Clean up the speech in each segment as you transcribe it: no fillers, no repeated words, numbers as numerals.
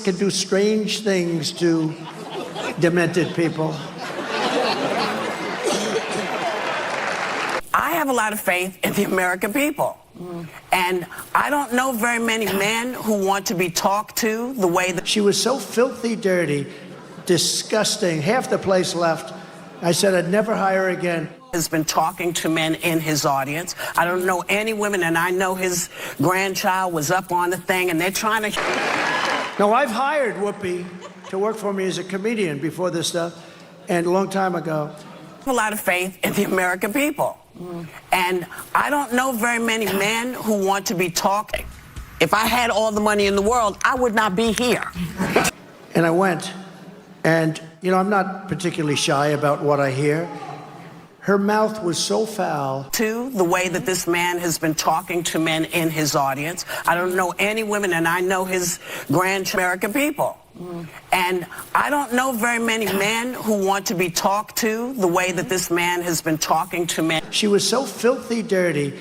can do strange things to demented people. I have a lot of faith in the American people. And I don't know very many men who want to be talked to the way that... She was so filthy dirty, disgusting, half the place left. I said I'd never hire her again. Has been talking to men in his audience. I don't know any women, and I know his grandchild was up on the thing, and they're trying to... No, I've hired Whoopi to work for me as a comedian before this stuff, and a long time ago. I have a lot of faith in the American people. And I don't know very many men who want to be talking. If I had all the money in the world, I would not be here. And I went, and, you know, I'm not particularly shy about what I hear. Her mouth was so foul. To the way that this man has been talking to men in his audience. I don't know any women, and I know his grandchild, American people. And I don't know very many men who want to be talked to the way that this man has been talking to men. She was so filthy dirty,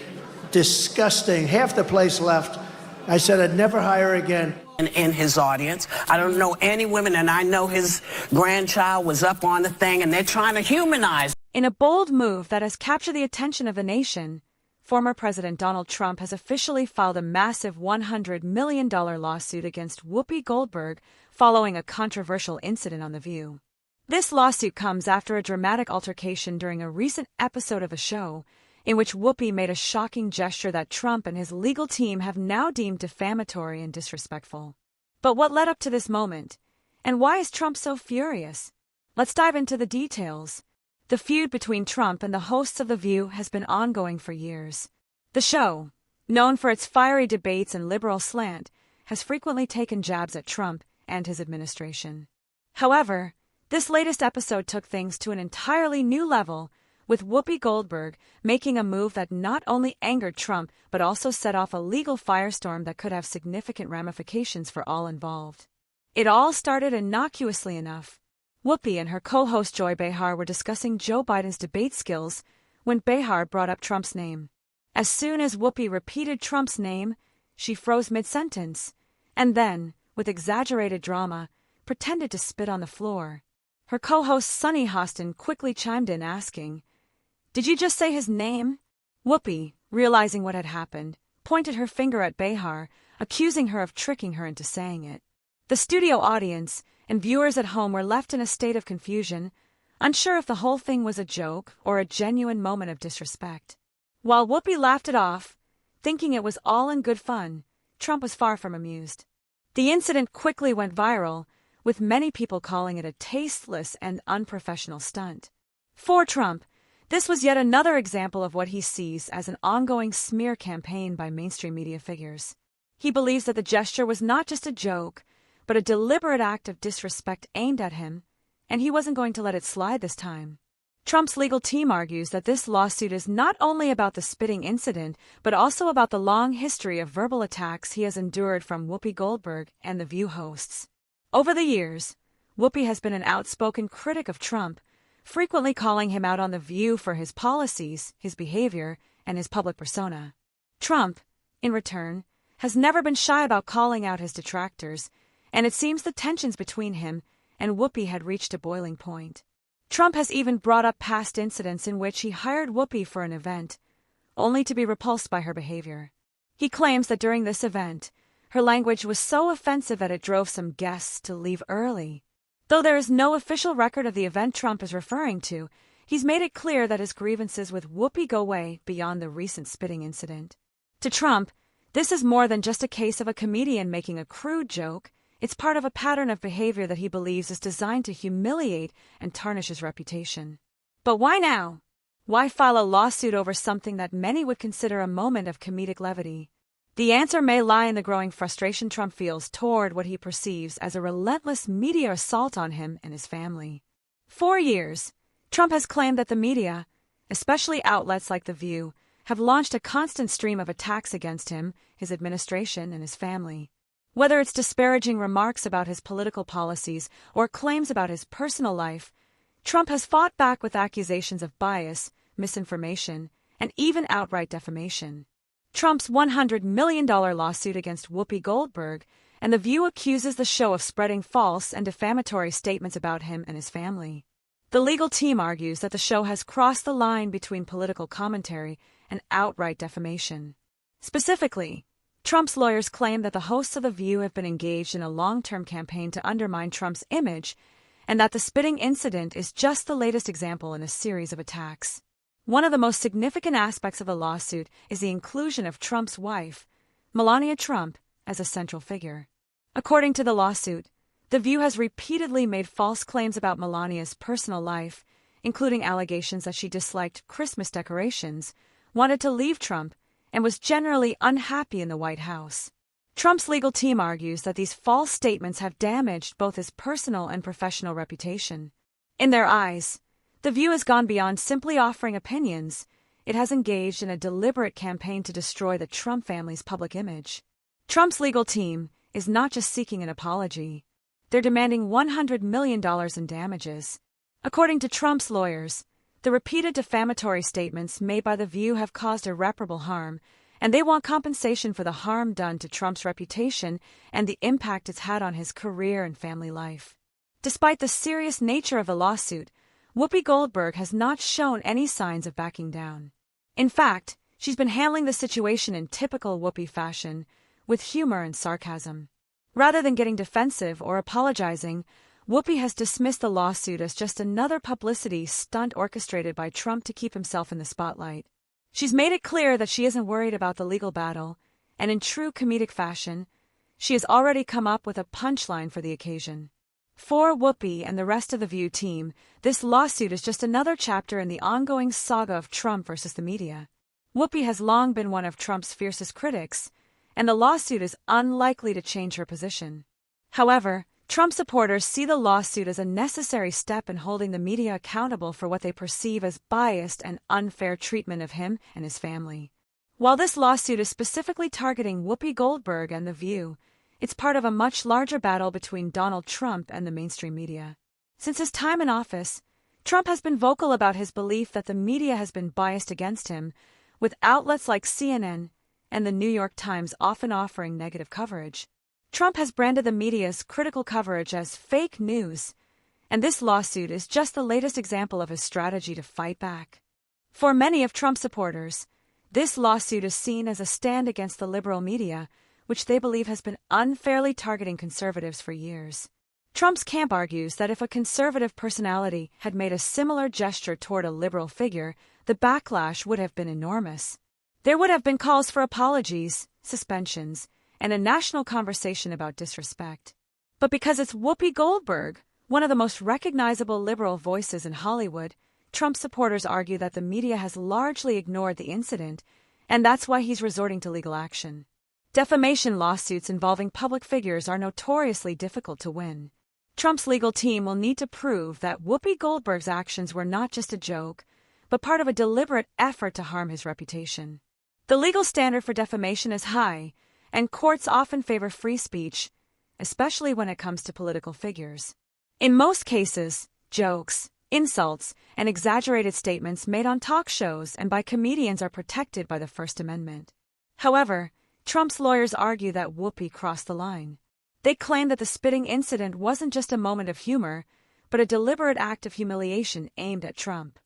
disgusting, half the place left. I said I'd never hire her again. In his audience. I don't know any women, and I know his grandchild was up on the thing, and they're trying to humanize. In a bold move that has captured the attention of the nation, former President Donald Trump has officially filed a massive $100 million lawsuit against Whoopi Goldberg following a controversial incident on The View. This lawsuit comes after a dramatic altercation during a recent episode of a show in which Whoopi made a shocking gesture that Trump and his legal team have now deemed defamatory and disrespectful. But what led up to this moment? And why is Trump so furious? Let's dive into the details. The feud between Trump and the hosts of The View has been ongoing for years. The show, known for its fiery debates and liberal slant, has frequently taken jabs at Trump and his administration. However, this latest episode took things to an entirely new level, with Whoopi Goldberg making a move that not only angered Trump but also set off a legal firestorm that could have significant ramifications for all involved. It all started innocuously enough. Whoopi and her co-host Joy Behar were discussing Joe Biden's debate skills when Behar brought up Trump's name. As soon as Whoopi repeated Trump's name, she froze mid-sentence, and then, with exaggerated drama, pretended to spit on the floor. Her co-host Sunny Hostin quickly chimed in asking, "Did you just say his name?" Whoopi, realizing what had happened, pointed her finger at Behar, accusing her of tricking her into saying it. The studio audience and viewers at home were left in a state of confusion, unsure if the whole thing was a joke or a genuine moment of disrespect. While Whoopi laughed it off, thinking it was all in good fun, Trump was far from amused. The incident quickly went viral, with many people calling it a tasteless and unprofessional stunt. For Trump, this was yet another example of what he sees as an ongoing smear campaign by mainstream media figures. He believes that the gesture was not just a joke, but a deliberate act of disrespect aimed at him, and he wasn't going to let it slide this time. Trump's legal team argues that this lawsuit is not only about the spitting incident, but also about the long history of verbal attacks he has endured from Whoopi Goldberg and The View hosts. Over the years, Whoopi has been an outspoken critic of Trump, frequently calling him out on The View for his policies, his behavior, and his public persona. Trump, in return, has never been shy about calling out his detractors, and it seems the tensions between him and Whoopi had reached a boiling point. Trump has even brought up past incidents in which he hired Whoopi for an event, only to be repulsed by her behavior. He claims that during this event, her language was so offensive that it drove some guests to leave early. Though there is no official record of the event Trump is referring to, he's made it clear that his grievances with Whoopi go way beyond the recent spitting incident. To Trump, this is more than just a case of a comedian making a crude joke. It's part of a pattern of behavior that he believes is designed to humiliate and tarnish his reputation. But why now? Why file a lawsuit over something that many would consider a moment of comedic levity? The answer may lie in the growing frustration Trump feels toward what he perceives as a relentless media assault on him and his family. For years, Trump has claimed that the media, especially outlets like The View, have launched a constant stream of attacks against him, his administration, and his family. Whether it's disparaging remarks about his political policies or claims about his personal life, Trump has fought back with accusations of bias, misinformation, and even outright defamation. Trump's $100 million lawsuit against Whoopi Goldberg and The View accuses the show of spreading false and defamatory statements about him and his family. The legal team argues that the show has crossed the line between political commentary and outright defamation. Specifically, Trump's lawyers claim that the hosts of The View have been engaged in a long-term campaign to undermine Trump's image, and that the spitting incident is just the latest example in a series of attacks. One of the most significant aspects of the lawsuit is the inclusion of Trump's wife, Melania Trump, as a central figure. According to the lawsuit, The View has repeatedly made false claims about Melania's personal life, including allegations that she disliked Christmas decorations, wanted to leave Trump, and was generally unhappy in the White House. Trump's legal team argues that these false statements have damaged both his personal and professional reputation. In their eyes, The View has gone beyond simply offering opinions. It has engaged in a deliberate campaign to destroy the Trump family's public image. Trump's legal team is not just seeking an apology. They're demanding $100 million in damages. According to Trump's lawyers, the repeated defamatory statements made by The View have caused irreparable harm, and they want compensation for the harm done to Trump's reputation and the impact it's had on his career and family life. Despite the serious nature of the lawsuit, Whoopi Goldberg has not shown any signs of backing down. In fact, she's been handling the situation in typical Whoopi fashion, with humor and sarcasm. Rather than getting defensive or apologizing, Whoopi has dismissed the lawsuit as just another publicity stunt orchestrated by Trump to keep himself in the spotlight. She's made it clear that she isn't worried about the legal battle, and in true comedic fashion, she has already come up with a punchline for the occasion. For Whoopi and the rest of the View team, this lawsuit is just another chapter in the ongoing saga of Trump versus the media. Whoopi has long been one of Trump's fiercest critics, and the lawsuit is unlikely to change her position. However, Trump supporters see the lawsuit as a necessary step in holding the media accountable for what they perceive as biased and unfair treatment of him and his family. While this lawsuit is specifically targeting Whoopi Goldberg and The View, it's part of a much larger battle between Donald Trump and the mainstream media. Since his time in office, Trump has been vocal about his belief that the media has been biased against him, with outlets like CNN and the New York Times often offering negative coverage. Trump has branded the media's critical coverage as fake news, and this lawsuit is just the latest example of his strategy to fight back. For many of Trump's supporters, this lawsuit is seen as a stand against the liberal media, which they believe has been unfairly targeting conservatives for years. Trump's camp argues that if a conservative personality had made a similar gesture toward a liberal figure, the backlash would have been enormous. There would have been calls for apologies, suspensions, and a national conversation about disrespect. But because it's Whoopi Goldberg, one of the most recognizable liberal voices in Hollywood, Trump supporters argue that the media has largely ignored the incident, and that's why he's resorting to legal action. Defamation lawsuits involving public figures are notoriously difficult to win. Trump's legal team will need to prove that Whoopi Goldberg's actions were not just a joke, but part of a deliberate effort to harm his reputation. The legal standard for defamation is high, and courts often favor free speech, especially when it comes to political figures. In most cases, jokes, insults, and exaggerated statements made on talk shows and by comedians are protected by the First Amendment. However, Trump's lawyers argue that Whoopi crossed the line. They claim that the spitting incident wasn't just a moment of humor, but a deliberate act of humiliation aimed at Trump.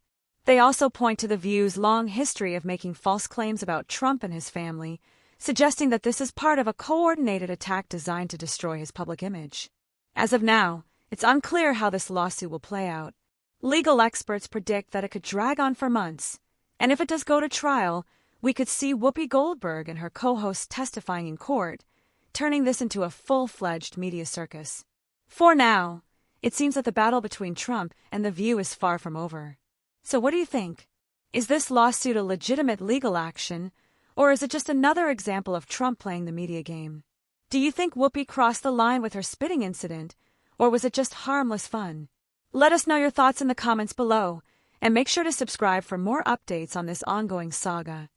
They also point to The View's long history of making false claims about Trump and his family, suggesting that this is part of a coordinated attack designed to destroy his public image. As of now, it's unclear how this lawsuit will play out. Legal experts predict that it could drag on for months, and if it does go to trial, we could see Whoopi Goldberg and her co-hosts testifying in court, turning this into a full-fledged media circus. For now, it seems that the battle between Trump and The View is far from over. So what do you think? Is this lawsuit a legitimate legal action, or is it just another example of Trump playing the media game? Do you think Whoopi crossed the line with her spitting incident, or was it just harmless fun? Let us know your thoughts in the comments below, and make sure to subscribe for more updates on this ongoing saga.